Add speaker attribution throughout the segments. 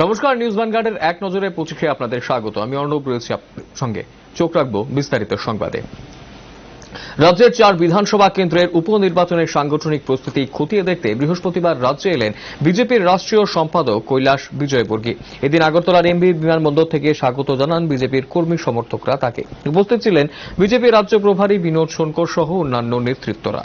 Speaker 1: নমস্কার, নিউজ ভ্যানগার্ডের এক নজরে পৌঁছে আপনাদের স্বাগত। আমি অর্ণব রয়েছি আপনাদের সঙ্গে। চোখ রাখবো বিস্তারিত সংবাদে। রাজ্যের 4 বিধানসভা কেন্দ্রের উপনির্বাচনের সাংগঠনিক প্রস্তুতি খতিয়ে দেখতে বৃহস্পতিবার রাজ্যে এলেন বিজেপির রাষ্ট্রীয় সম্পাদক কৈলাস বিজয়বর্গী। এদিন আগরতলার এমবি বিমানবন্দর থেকে স্বাগত জানান বিজেপির কর্মী সমর্থকরা তাকে। উপস্থিত ছিলেন বিজেপি রাজ্য প্রভারী বিনোদ সোনকর সহ অন্যান্য নেতৃত্বরা।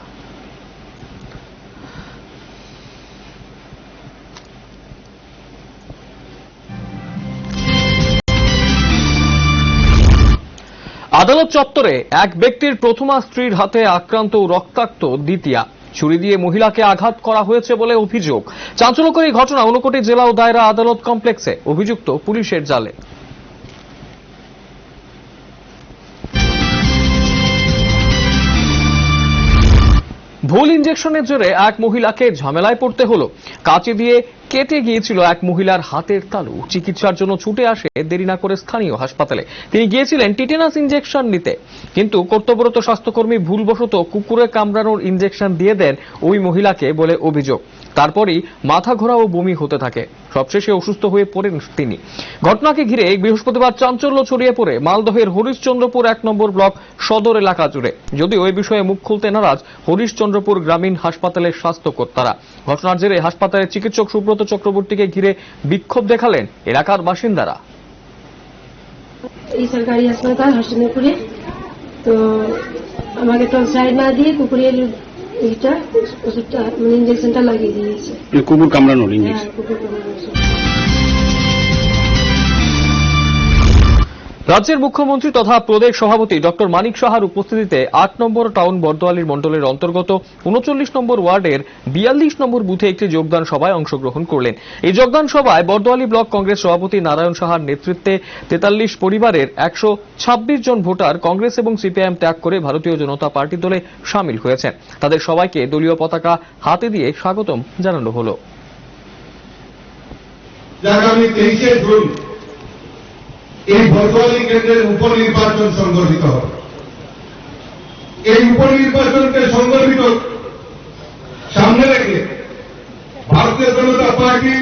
Speaker 1: আদালত চত্বরে এক ব্যক্তির প্রথমা স্ত্রীর হাতে আক্রান্ত ও রক্তাক্ত দ্বিতীয়া। ছুরি দিয়ে মহিলাকে আঘাত করা হয়েছে বলে অভিযোগ। চাঞ্চল্যকর এই ঘটনা ঊনকোটি জেলা ও দায়রা আদালত কমপ্লেক্সে। অভিযুক্ত পুলিশের জালে। ভুল ইঞ্জেকশনের জেরে এক মহিলাকে ঝামেলায় পড়তে হলো। কাঁচি দিয়ে কেটে গিয়েছিল এক মহিলার হাতের তালু। চিকিৎসার জন্য ছুটে আসে দেরি না করে স্থানীয় হাসপাতালে। তিনি গিয়েছিলেন টিটেনাস ইঞ্জেকশন নিতে, কিন্তু কর্তব্যরত স্বাস্থ্যকর্মী ভুলবশত কুকুরে কামড়ানোর ইঞ্জেকশন দিয়ে দেন ওই মহিলাকে বলে অভিযোগ। তারপরই মাথা ঘোরা ও বমি হতে থাকে। সবশেষে অসুস্থ হয়ে পড়েন তিনি। ঘটনাকে ঘিরে বৃহস্পতিবার চাঞ্চল্য ছড়িয়ে পড়ে মালদহের হরিশ্চন্দ্রপুর 1 নম্বর ব্লক সদর এলাকা জুড়ে। যদিও এই বিষয়ে মুখ খুলতে নারাজ হরিশ্চন্দ্রপুর গ্রামীণ হাসপাতালের স্বাস্থ্যকর্তারা। ঘটনার জেরে হাসপাতালের চিকিৎসক সুব্রত চক্রবর্তীকে ঘিরে বিক্ষোভ দেখালেন এলাকার বাসিন্দারা।
Speaker 2: এই সরকারি হাসপাতাল হরিশ্চন্দ্রপুরে তো আমাকে তো সাইড না দিয়ে কুকুরের এইটা ওষুধটা মানে ইঞ্জেকশনটা লাগিয়ে দিয়েছে।
Speaker 3: কুকুর কামড়ানোর ইঞ্জেকশন।
Speaker 2: কুকুর কামড়ানোর।
Speaker 1: রাজ্যের মুখ্যমন্ত্রী তথা প্রদেশ সভাপতি ডক্টর মানিক সাহার উপস্থিতিতে 8 নম্বর টাউন বর্দোয়ালির মণ্ডলের অন্তর্গত 39 নম্বর ওয়ার্ডের 42 নম্বর বুথে একটি যোগদান সভায় অংশগ্রহণ করলেন। এই যোগদান সভায় বর্দোয়ালি ব্লক কংগ্রেস সভাপতি নারায়ণ সাহার নেতৃত্বে 43 পরিবারের 126 জন ভোটার কংগ্রেস এবং সিপিআইএম ত্যাগ করে ভারতীয় জনতা পার্টি দলে সামিল হয়েছেন। তাদের সবাইকে দলীয় পতাকা হাতে দিয়ে স্বাগতম জানানো হলো।
Speaker 4: আগামী 23 জুন এই বর্দোয়ালি কেন্দ্রের উপনির্বাচন সংগঠিত হবে। এই উপনির্বাচনকে সংগঠিত সামনে রেখে ভারতীয় জনতা পার্টি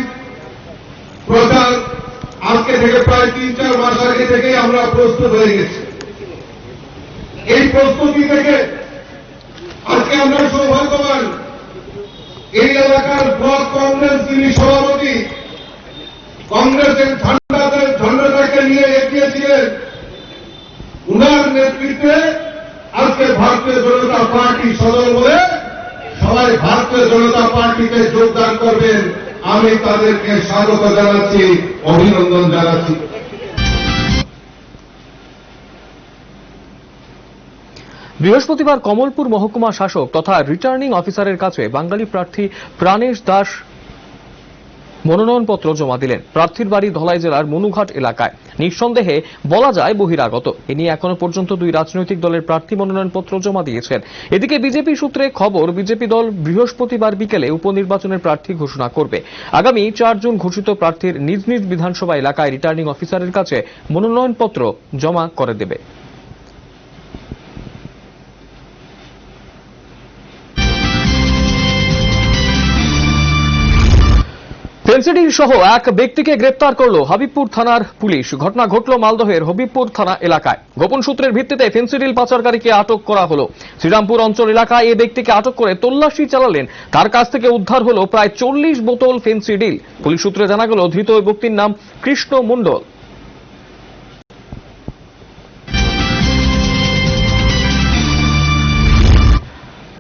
Speaker 4: প্রচার আজকে থেকে প্রায় 3-4 মাস আগে থেকেই আমরা প্রস্তুত হয়ে গেছি। এই প্রস্তুতি থেকে আজকে আমরা সৌভাগ্যবান, এই এলাকার ব্লক কংগ্রেস যিনি সভাপতি, কংগ্রেসের ঝান্ডাটাকে নিয়ে এগিয়েছিলেন, উনার নেতৃত্বে আজকে ভারতীয় জনতা পার্টি সদল বলে সবাই ভারতীয় জনতা পার্টিতে যোগদান করবেন। আমি তাদেরকে স্বাগত জানাচ্ছি, অভিনন্দন জানাচ্ছি।
Speaker 1: বৃহস্পতিবার কমলপুর মহকুমা শাসক তথা রিটার্নিং অফিসারের কাছে বাঙালি প্রার্থী প্রাণেশ দাস মনোনয়নপত্র জমা দিলেন। প্রার্থীর বাড়ি ধলাই জেলার মনুঘাট এলাকায়। নিঃসন্দেহে বলা যায় বহিরাগত। এ নিয়ে এখনো পর্যন্ত 2 রাজনৈতিক দলের প্রার্থী মনোনয়নপত্র জমা দিয়েছেন। এদিকে বিজেপি সূত্রে খবর, বিজেপি দল বৃহস্পতিবার বিকেলে উপনির্বাচনের প্রার্থী ঘোষণা করবে। আগামী 4 জুন ঘোষিত প্রার্থীর নিজ নিজ বিধানসভা এলাকায় রিটার্নিং অফিসারের কাছে মনোনয়নপত্র জমা করে দেবে। ফেন্সিডিল সহ এক ব্যক্তিকে গ্রেপ্তার করল হাবিবপুর থানার পুলিশ। ঘটনা ঘটল মালদহের হবিবপুর থানা এলাকায়। গোপন সূত্রের ভিত্তিতে ফেন্সিডিল পাচারকারীকে আটক করা হলো। শ্রীরামপুর অঞ্চল এলাকায় এই ব্যক্তিকে আটক করে তল্লাশি চালালেন। তার কাছ থেকে উদ্ধার হলো প্রায় 40 বোতল ফেন্সিডিল। পুলিশ সূত্রে জানা গেল ধৃত ওই ব্যক্তির নাম কৃষ্ণ মণ্ডল।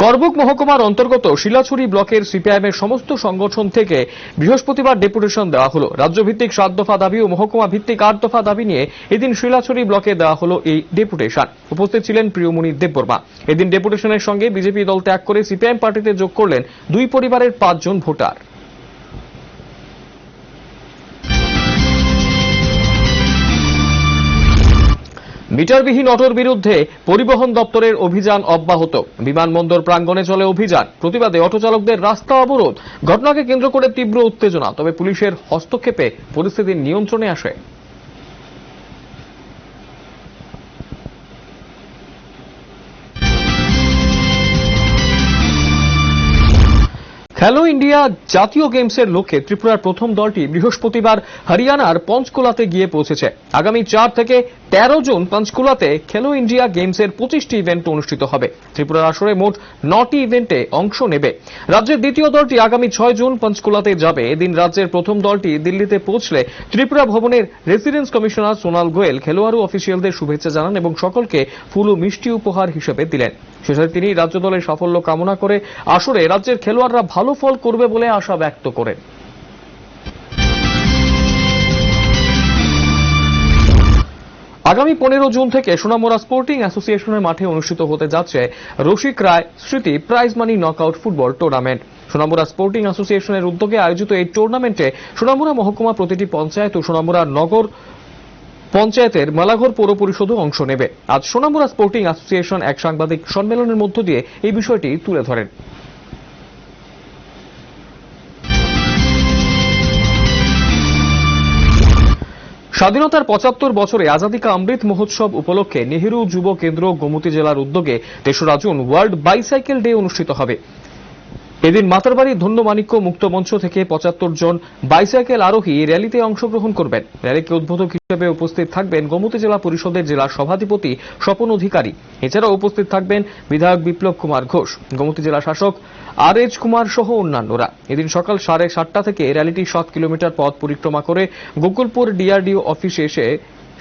Speaker 1: করবুক মহকুমার অন্তর্গত শিলাছড়ি ব্লকের সিপিআইএমের সমস্ত সংগঠন থেকে বৃহস্পতিবার ডেপুটেশন দেওয়া হলো। রাজ্যভিত্তিক 7 দফা দাবি ও মহকুমা ভিত্তিক 8 দফা দাবি নিয়ে এদিন শিলাছড়ি ব্লকে দেওয়া হলো এই ডেপুটেশন। উপস্থিত ছিলেন প্রিয়মণি দেববর্মা। এদিন ডেপুটেশনের সঙ্গে বিজেপি দল ত্যাগ করে সিপিআইএম পার্টিতে যোগ করলেন 2 পরিবারের 5 জন ভোটার। মিটারবিহীন অটোর বিরুদ্ধে পরিবহন দপ্তরের অভিযান অব্যাহত। বিমানবন্দর প্রাঙ্গণে চলে অভিযান। প্রতিবাদে অটো চালকদের রাস্তা অবরোধ। ঘটনাকে কেন্দ্র করে তীব্র উত্তেজনা, তবে পুলিশের হস্তক্ষেপে পরিস্থিতি নিয়ন্ত্রণে আসে। খেলো ইন্ডিয়া জাতীয় গেমসের লক্ষ্যে ত্রিপুরার প্রথম দলটি বৃহস্পতিবার হরিয়ানার পঞ্চকুলাতে গিয়ে পৌঁছেছে। আগামী 4 থেকে 13 জুন পঞ্চকুলাতে খেলো ইন্ডিয়া গেমসের 25টি ইভেন্ট অনুষ্ঠিত হবে। ত্রিপুরার আসরে মোট 9টি ইভেন্টে অংশ নেবে। রাজ্যের দ্বিতীয় দলটি আগামী 6 জুন পঞ্চকুলাতে যাবে। এদিন রাজ্যের প্রথম দলটি দিল্লিতে পৌঁছলে ত্রিপুরা ভবনের রেসিডেন্স কমিশনার সোনাল গোয়েল খেলোয়াড় ও অফিসিয়ালদের শুভেচ্ছা জানান এবং সকলকে ফুল ও মিষ্টি উপহার হিসেবে দিলেন। শেষে তিনি রাজ্য দলের সাফল্য কামনা করে আসরে রাজ্যের খেলোয়াড়রা ভালো ফল করবে বলে আশা ব্যক্ত করেন। আগামী 15 জুন থেকে সোনামুড়া স্পোর্টিং অ্যাসোসিয়েশনের মাঠে অনুষ্ঠিত হতে যাচ্ছে রসিক রায় স্মৃতি prize money knockout football tournament. Sonamura sporting অ্যাসোসিয়েশনের উদ্যোগে আয়োজিত এই টুর্নামেন্টে সোনামুড়া মহকুমা প্রতিটি পঞ্চায়েত ও সোনামুড়া নগর পঞ্চায়েতের মেলাঘর পৌর পরিষদও অংশ নেবে। আজ সোনামুড়া স্পোর্টিং অ্যাসোসিয়েশন এক সাংবাদিক সম্মেলনের মধ্য দিয়ে এই বিষয়টি তুলে ধরেন। স্বাধীনতার 75 বছরে আজাদী কা অমৃত মহোৎসব উপলক্ষে নেহেরু যুব কেন্দ্র গোমতী জেলার উদ্যোগে 3রা জুন ওয়ার্ল্ড বাইসাইকেল ডে অনুষ্ঠিত হবে। এদিন মাতারবাড়ি ধন্যমাণিক্য মুক্ত মঞ্চ থেকে 75 জন বাইসাইকেল আরোহী র্যালিতে অংশগ্রহণ করবেন। র্যালিকে উদ্বোধক হিসেবে উপস্থিত থাকবেন গোমতী জেলা পরিষদের জেলা সভাধিপতি স্বপন অধিকারী। এছাড়াও উপস্থিত থাকবেন বিধায়ক বিপ্লব কুমার ঘোষ, গোমতী জেলা শাসক আর.এইচ. কুমার সহ অন্যান্যরা। এদিন সকাল 7:30 থেকে র্যালিটি 7 কিলোমিটার পথ পরিক্রমা করে গোকুলপুর ডিআরডিও অফিসে এসে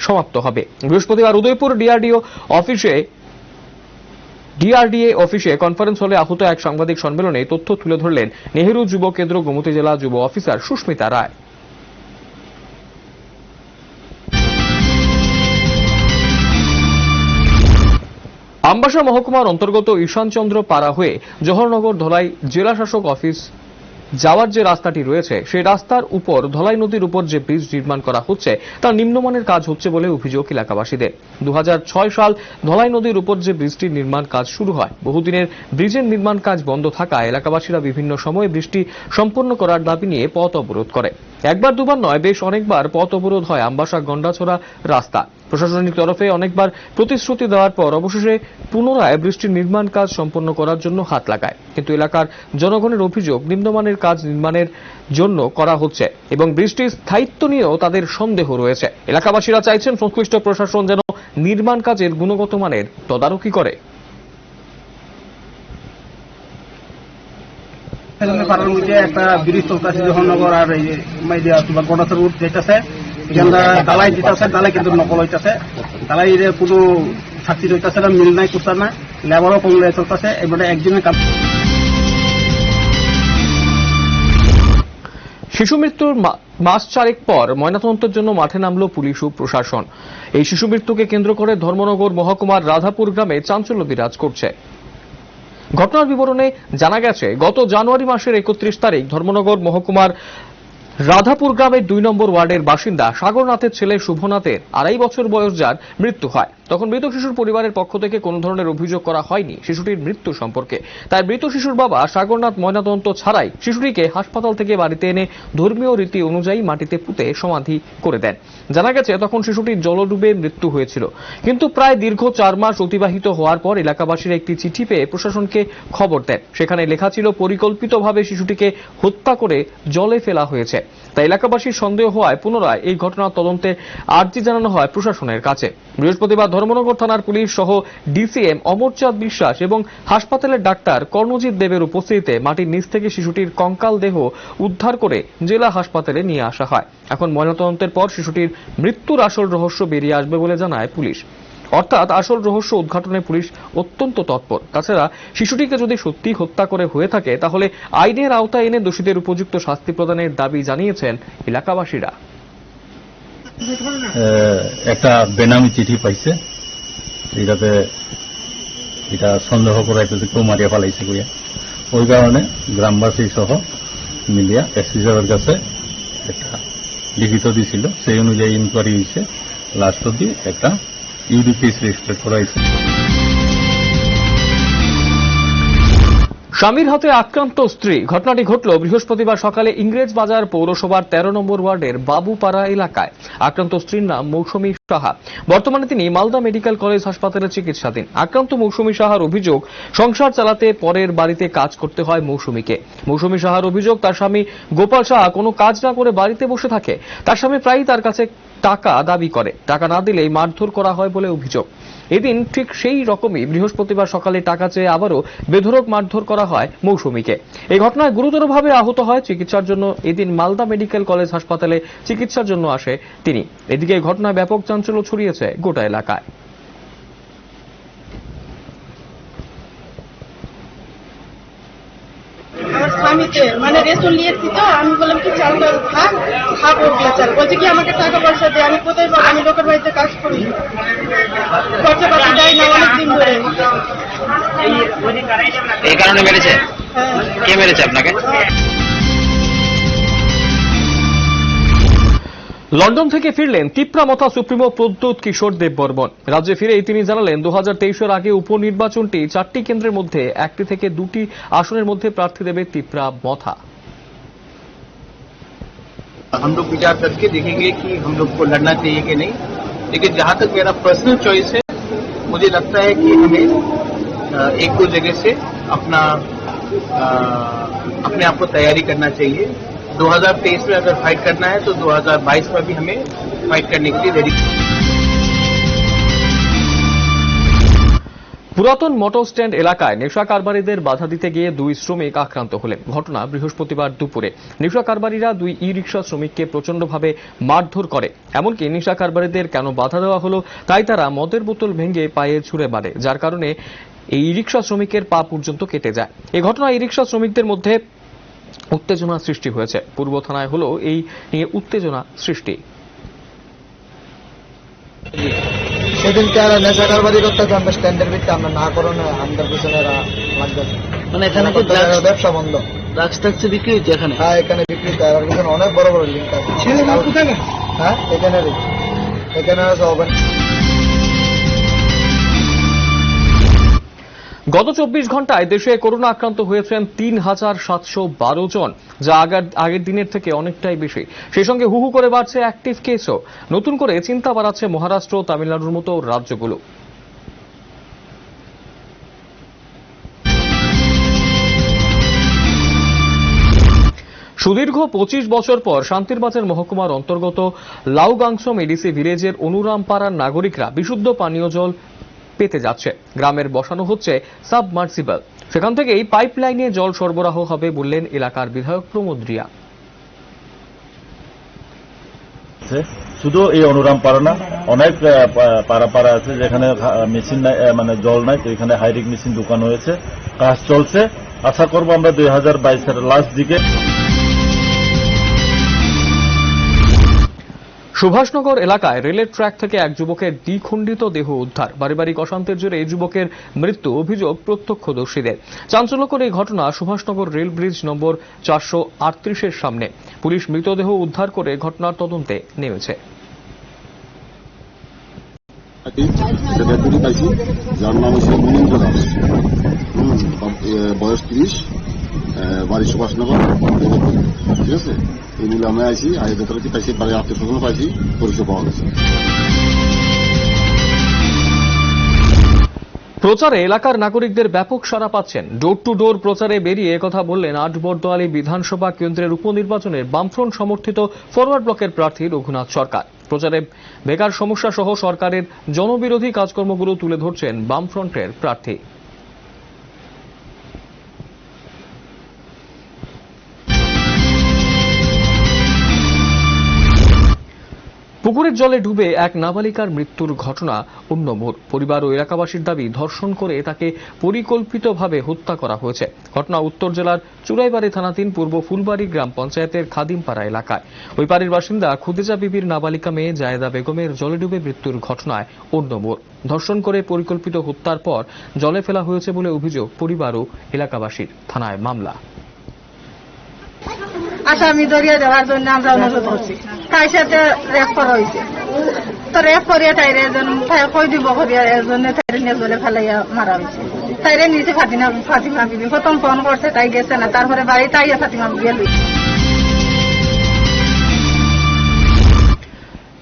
Speaker 1: সমাপ্ত হবে। বৃহস্পতিবার উদয়পুর ডিআরডিএ অফিসে কনফারেন্স হলে আহত এক সাংবাদিক সম্মেলনে তথ্য তুলে ধরলেন নেহেরু যুব কেন্দ্র গোমতী জেলা যুব অফিসার সুস্মিতা রায়। আমবাসা মহকুমার অন্তর্গত ঈশানচন্দ্র পাড়া হয়ে জওহরনগর ধলাই জেলা শাসক অফিস যাওয়ার যে রাস্তাটি রয়েছে সেই রাস্তার উপর ধলাই নদীর উপর যে ব্রিজ নির্মাণ করা হচ্ছে তার নিম্নমানের কাজ হচ্ছে বলে অভিযোগ এলাকাবাসীদের। 2006 সাল ধলাই নদীর উপর যে ব্রিজটির নির্মাণ কাজ শুরু হয়, বহুদিনের ব্রিজের নির্মাণ কাজ বন্ধ থাকায় এলাকাবাসীরা বিভিন্ন সময়ে ব্রিজটি সম্পূর্ণ করার দাবি নিয়ে পথ অবরোধ করে। একবার দুবার নয়, বেশ অনেকবার পথ অবরোধ হয় আমবাসা গন্ডাছড়া রাস্তা। প্রশাসনিক তরফে অনেকবার প্রতিশ্রুতি দেওয়ার পর অবশেষে পুনরায় ব্রিজটির নির্মাণ কাজ সম্পন্ন করার জন্য হাত লাগায়, কিন্তু এলাকার জনগণের অভিযোগ নিম্নমানের কাজ নির্মাণের জন্য করা হচ্ছে এবং ব্রিজটির স্থায়িত্ব নিয়েও তাদের সন্দেহ রয়েছে। এলাকাবাসীরা চাইছেন সংশ্লিষ্ট প্রশাসন যেন নির্মাণ কাজের গুণগত মানের তদারকি করে।
Speaker 3: পাড়ার মধ্যে একটা ব্রিজ চলতেছে জওহরনগর আর এই মাইদিয়া তোমার গণাচর রুট যেতেছে, এখানটা দালাই দিতেছে, দালাই কিন্তু নকল হইতেছে, দালাই কোনো সাক্ষী হইতেছে না, মিল নাই, করতে না, লেবারও কম চলতেছে। এবারে একদিনের কাজ।
Speaker 1: শিশু মৃত্যুর মাস 4 পর ময়নাতদন্তের জন্য মাঠে নামল পুলিশ ও প্রশাসন। এই শিশু মৃত্যুকে কেন্দ্র করে ধর্মনগর মহকুমার রাধাপুর গ্রামে চাঞ্চল্য বিরাজ করছে। ঘটনার বিবরণে জানা গেছে, গত জানুয়ারি মাসের 31 তারিখ ধর্মনগর মহকুমার রাধাপুর গ্রামের 2 নম্বর ওয়ার্ডের বাসিন্দা সাগরনাথের ছেলে শুভনাথের 2.5 বছর বয়স যার মৃত্যু হয়। তখন মৃত শিশুর পরিবারের পক্ষ থেকে কোনো ধরনের অভিযোগ করা হয়নি শিশুটির মৃত্যু সম্পর্কে। তাই মৃত শিশুর বাবা সাগরনাথ ময়নাতদন্ত ছাড়াই শিশুটিকে হাসপাতাল থেকে বাড়িতে এনে ধর্মীয় রীতি অনুযায়ী মাটিতে পুঁতে সমাধি করে দেন। জানা গেছে তখন শিশুটির জলডুবে মৃত্যু হয়েছিল, কিন্তু প্রায় দীর্ঘ 4 মাস অতিবাহিত হওয়ার পর এলাকাবাসীরা একটি চিঠি পেয়ে প্রশাসনকে খবর দেন। সেখানে লেখা ছিল পরিকল্পিতভাবে শিশুটিকে হত্যা করে জলে ফেলা হয়েছে। তাই এলাকাবাসীর সন্দেহ হওয়ায় পুনরায় এই ঘটনার তদন্তে আর্জি জানানো হয় প্রশাসনের কাছে। বৃহস্পতিবার ধর্মনগর থানার পুলিশ সহ ডিসিএম অমরচাঁদ বিশ্বাস এবং হাসপাতালের ডাক্তার কর্ণজিৎ দেবের উপস্থিতিতে মাটির নিচ থেকে শিশুটির কঙ্কাল দেহ উদ্ধার করে জেলা হাসপাতালে নিয়ে আসা হয়। এখন ময়নাতদন্তের পর শিশুটির মৃত্যুর আসল রহস্য বেরিয়ে আসবে বলে জানায় পুলিশ। অর্থাৎ আসল রহস্য উদ্ঘাটনে পুলিশ অত্যন্ত তৎপর। তাছাড়া শিশুটিকে যদি সত্যি হত্যা করে হয়ে থাকে তাহলে আইনের আওতায় এনে দোষীদের উপযুক্ত শাস্তি প্রদানের দাবি জানিয়েছেন এলাকাবাসীরা।
Speaker 5: একটা বেনামি চিঠি পাইছে, এটাতে এটা সন্দেহ করে কেউ মারিয়া ফেলাইছে কইয়া, ওই কারণে গ্রামবাসী সহ মিলিয়া এসপি সাহেবের কাছে একটা লিখিত দিছিল। সেই অনুযায়ী ইনকোয়ারি হয়েছে, লাস্ট অব্দি একটা ইউডি কেস রেজিস্টার করা হয়েছে।
Speaker 1: স্বামীর হাতে আক্রান্ত স্ত্রী। ঘটনাটি ঘটল বৃহস্পতিবার সকালে ইংরেজ বাজার পৌরসভার 13 নম্বর ওয়ার্ডের বাবুপাড়া এলাকায়। আক্রান্ত স্ত্রীর নাম মৌসুমী সাহা। বর্তমানে তিনি মালদা মেডিকেল কলেজ হাসপাতালে চিকিৎসাধীন। আক্রান্ত মৌসুমী সাহার অভিযোগ, সংসার চালাতে পরের বাড়িতে কাজ করতে হয় মৌসুমীকে। মৌসুমী সাহার অভিযোগ, তার স্বামী গোপাল সাহা কোনো কাজ না করে বাড়িতে বসে থাকে। তার স্বামী প্রায়ই তার কাছে টাকা দাবি করে, টাকা না দিলেই মারধর করা হয় বলে অভিযোগ। এদিন ঠিক সেই রকমই বৃহস্পতিবার সকালে টাকা চেয়ে আবারও বেধড়ক মারধর করা হয় মৌসুমীকে। এই ঘটনায় গুরুতরভাবে আহত হয়। চিকিৎসার জন্য এদিন মালদা মেডিকেল কলেজ হাসপাতালে চিকিৎসার জন্য আসে তিনি। এদিকে এই ঘটনায় ব্যাপক চাঞ্চল্য ছড়িয়েছে গোটা এলাকায়।
Speaker 6: আমার স্বামীকে মানে রেশন নিয়েছি, তো আমি বললাম কি চালটা থাক ওগুলো চাল, বলছে কি আমাকে টাকা পয়সা দেয়। আমি কোথায় পাবো? আমি লোকের বাড়িতে কাজ করি, খরচা পাতি দেয় না অনেকদিন ধরে।
Speaker 7: এই কারণে মেরেছে? কে মেরেছে আপনাকে?
Speaker 1: লন্ডন থেকে ফিরলেন তিপ্রামথা সুপ্রিমো প্রদ্যোৎ কিশোর দেববর্মন। রাজ্যে ফিরেই তিনি জানালেন 2023-এর আগে উপনির্বাচনটি 4টি কেন্দ্রের মধ্যে 1টি থেকে 2টি আসনের মধ্যে প্রার্থী দেবে তিপ্রামথা।
Speaker 8: हम लोग विचार करके देखेंगे कि हम लोग को लड़ना चाहिए कि नहीं, लेकिन जहां तक मेरा पर्सनल चॉइस है, मुझे लगता है कि हमें एक दो जगह से अपने आप को तैयारी करना चाहिए। 2023 में अगर फाइट करना है तो 2022 में भी हमें फाइट करने के लिए रेडी।
Speaker 1: পুরাতন মোটর স্ট্যান্ড এলাকায় নেশা কারবারিদের বাধা দিতে গিয়ে 2 শ্রমিক আক্রান্ত হলেন। ঘটনা বৃহস্পতিবার দুপুরে। নেশা কারবারিরা 2 ই-রিকশা শ্রমিককে প্রচন্ডভাবে মারধর করে। এমনকি নেশা কারবারিদের কেন বাধা দেওয়া হলো তাই তারা মদের বোতল ভেঙে পায়ে ছুঁড়ে মারে, যার কারণে এই ই-রিকশা শ্রমিকের পা পর্যন্ত কেটে যায়। এই ঘটনায় ই-রিকশা শ্রমিকদের মধ্যে উত্তেজনা সৃষ্টি হয়েছে। পূর্ব থানায় হলো এই নিয়ে উত্তেজনা সৃষ্টি।
Speaker 9: সেদিনকে আর নেশা কারবারি করতে আমরা স্ট্যান্ডের ভিত্তিতে আমরা না করো না, আমাদের পিছনে লাগবে।
Speaker 8: মানে এখানে কি
Speaker 9: ব্যবসা বন্ধ,
Speaker 8: ড্রাগস ট্যাক্স বিক্রি হচ্ছে এখানে?
Speaker 9: হ্যাঁ, এখানে বিক্রি হয়। আর পিছনে অনেক বড় বড় লিঙ্ক আছে। হ্যাঁ, এখানে হবে।
Speaker 1: গত 24 ঘন্টায় দেশে করোনা আক্রান্ত হয়েছেন 3,712 জন, যা আগের দিনের থেকে অনেকটাই বেশি। সেই সঙ্গে হু হু করে বাড়ছে অ্যাক্টিভ কেসও। নতুন করে চিন্তা বাড়াচ্ছে মহারাষ্ট্র, তামিলনাড়ুর মতো রাজ্যগুলো। সুদীর্ঘ 25 বছর পর শান্তিরবাজার মহকুমার অন্তর্গত লাউগাংসম এডিসি ভিলেজের অনুরামপাড়ার নাগরিকরা বিশুদ্ধ পানীয় জল পেতে যাচ্ছে। গ্রামের বসানো হচ্ছে সাবমার্সিবল, সেখান থেকেই পাইপলাইনে জল সরবরাহ হবে বললেন এলাকার বিধায়ক প্রমোদ রিয়া।
Speaker 5: শুধু এই অনুরাম পাড়া না, অনেক পাড়া আছে যেখানে মেশিন নাই, মানে জল নাই, তো এখানে হাইরিক মেশিন দোকান হয়েছে, কাজ চলছে। আশা করবো আমরা 2022-এর লাস্ট দিকে।
Speaker 1: সুভাষনগর এলাকায় রেলের ট্র্যাক থেকে এক যুবকের দ্বিখণ্ডিত দেহ উদ্ধার। পারিবারিক অশান্তির জেরে এই যুবকের মৃত্যু, অভিযোগ প্রত্যক্ষদর্শীদের। চাঞ্চল্যকর এই ঘটনা সুভাষনগর রেল ব্রিজ নম্বর 438-এর সামনে। পুলিশ মৃতদেহ উদ্ধার করে ঘটনার তদন্তে নেমেছে।
Speaker 10: যার নাম হচ্ছে মনীন্দ্র দাস, বয়স 30, বাড়ি সুভাষনগর। ঠিক আছে, এই মিলে আমরা আইসি, যথারীতি পাইছি, বাড়ির আত্মীয় স্বজন পাইছি, পরিচয় পাওয়া গেছে।
Speaker 1: প্রচারে এলাকার নাগরিকদের ব্যাপক সাড়া পাচ্ছেন। ডোর টু ডোর প্রচারে বেরিয়ে কথা বললেন আটবরদোয়ালি বিধানসভা কেন্দ্রের উপনির্বাচনের বামফ্রন্ট সমর্থিত ফরওয়ার্ড ব্লকের প্রার্থী রঘুনাথ সরকার। প্রচারে বেকার সমস্যা সহ সরকারের জনবিরোধী কাজকর্মগুলো তুলে ধরছেন বামফ্রন্টের প্রার্থী। পুকুরের জলে ডুবে এক নাবালিকার মৃত্যুর ঘটনা অন্য মোড়। পরিবার ও এলাকাবাসীর দাবি, ধর্ষণ করে তাকে পরিকল্পিতভাবে হত্যা করা হয়েছে। ঘটনা উত্তর জেলার চুরাইবাড়ি থানাধীন পূর্ব ফুলবাড়ি গ্রাম পঞ্চায়েতের খাদিমপাড়া এলাকায়। ওই বাড়ির বাসিন্দা খুদিজা বিবির নাবালিকা মেয়ে জায়েদা বেগমের জলে ডুবে মৃত্যুর ঘটনায় অন্য মোড়। ধর্ষণ করে পরিকল্পিত হত্যার পর জলে ফেলা হয়েছে বলে অভিযোগ পরিবার ও এলাকাবাসীর। থানায় মামলা।
Speaker 6: আসামি ধরিয়ে দেওয়ার জন্য আমরা অনুরোধ করছি। তাই সাথে রেপ করা হয়েছে, তো রেপ করিয়া তাই কই দিব করিয়া এর জন্য তাই নিয়ে জলে ফেলাইয়া মারা হয়েছে। তাইরে নিচে ফাতিমা বিবি প্রথম ফোন করছে, তাই গেছে না, তারপরে বাড়িতে আইয়া ফাতিমা বিবি লই।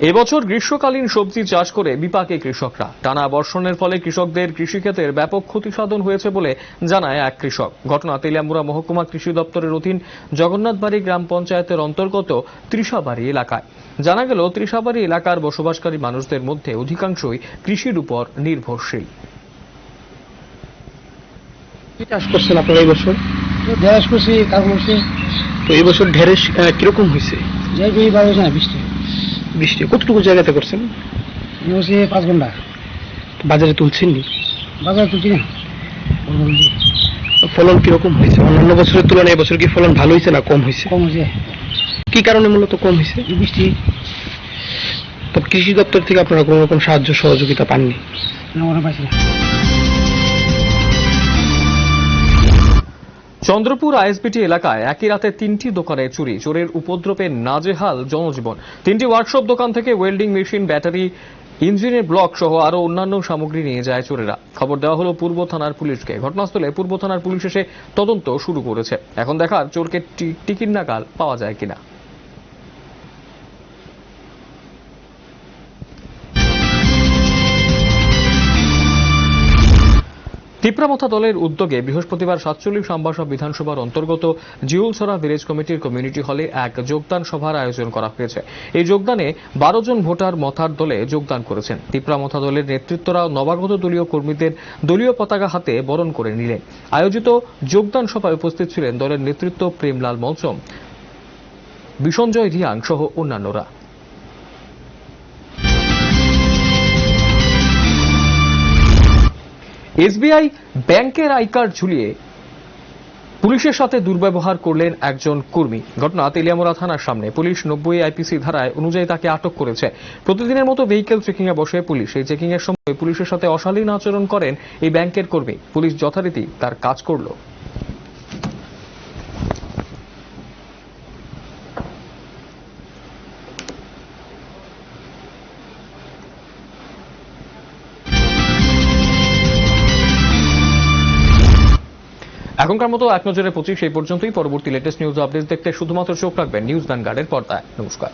Speaker 1: এবছর গ্রীষ্মকালীন সবজি চাষ করে বিপাকে কৃষকরা। টানা বর্ষণের ফলে কৃষকদের কৃষিক্ষেতের ব্যাপক ক্ষতি সাধন হয়েছে বলে জানায় এক কৃষক। ঘটনা তেলিয়ামুড়া মহকুমা কৃষি দপ্তরের অধীন জগন্নাথবাড়ি গ্রাম পঞ্চায়েতের অন্তর্গত ত্রিশাবাড়ি এলাকায়। জানা গেল, ত্রিশাবাড়ি এলাকার বসবাসকারী মানুষদের মধ্যে অধিকাংশই কৃষির উপর নির্ভরশীল।
Speaker 3: কি চাষ করছেন আপনারা এই বছর?
Speaker 9: ঢেঁড়স করছি, কাকুর করছি,
Speaker 3: তো এই বছর ঢেঁড়স কিরকম হয়েছে?
Speaker 9: যাই পাবে না বৃষ্টি।
Speaker 3: বৃষ্টি কতটুকু জায়গাতে করছেন?
Speaker 9: বসে 5 ঘন্টা
Speaker 3: বাজারে তুলছেন নি?
Speaker 9: বাজার তুলছি না।
Speaker 3: ফলন কিরকম হয়েছে? অন্যান্য বছরের তুলনায় এবছর কি ফলন ভালো হয়েছে না কম হয়েছে?
Speaker 9: কম হয়েছে,
Speaker 3: কি কারণে মূলত কম হয়েছে?
Speaker 9: বৃষ্টি।
Speaker 3: তো কৃষি দপ্তর থেকে আপনারা কোনো রকম সাহায্য সহযোগিতা পাননি?
Speaker 9: আমরা পাইছি না।
Speaker 1: চন্দ্রপুর আইএসবিটি এলাকায় একই রাতে 3টি দোকানে চুরি। চোরের উপদ্রবে নাজেহাল জনজীবন। 3টি ওয়ার্কশপ দোকান থেকে ওয়েল্ডিং মেশিন, ব্যাটারি, ইঞ্জিনের ব্লক সহ আরো অন্যান্য সামগ্রী নিয়ে যায় চোরেরা। খবর দেওয়া হলো পূর্ব থানার পুলিশকে। ঘটনাস্থলে পূর্ব থানার পুলিশ এসে তদন্ত শুরু করেছে। এখন দেখার চোরকে টিকির নাগাল পাওয়া যায় কিনা। তিপ্রামথা দলের উদ্যোগে বৃহস্পতিবার 47 আমবাসা বিধানসভার অন্তর্গত জিউলছড়া ভিলেজ কমিটির কমিউনিটি হলে এক যোগদান সভার আয়োজন করা হয়েছে। এই যোগদানে 12 জন ভোটার মথার দলে যোগদান করেছেন। তিপ্রামথা দলের নেতৃত্বরা নবাগত দলীয় কর্মীদের দলীয় পতাকা হাতে বরণ করে নিলেন। আয়োজিত যোগদান সভায় উপস্থিত ছিলেন দলের নেতৃত্ব প্রেমলাল মৌসুম, বিসঞ্জয় রিয়াং সহ অন্যান্যরা। এসবিআই ব্যাংকের আই কার্ড ঝুলিয়ে পুলিশের সাথে দুর্ব্যবহার করলেন একজন কর্মী। ঘটনা তেলিয়ামুড়া থানার সামনে। পুলিশ 90 আইপিসি ধারায় অনুযায়ী তাকে আটক করেছে। প্রতিদিনের মতো ভেহিকেল চেকিং এ বসে পুলিশ। এই চেকিং এর সময় পুলিশের সাথে অশালীন আচরণ করেন এই ব্যাংকের কর্মী। পুলিশ যথারীতি তার কাজ করল। এখনকার মতো এক নজরে 25 এই পর্যন্তই। পরবর্তী লেটেস্ট নিউজ আপডেট দেখতে শুধুমাত্র চোখ রাখবেন নিউজ ভ্যানগার্ডের পর্দায়। নমস্কার।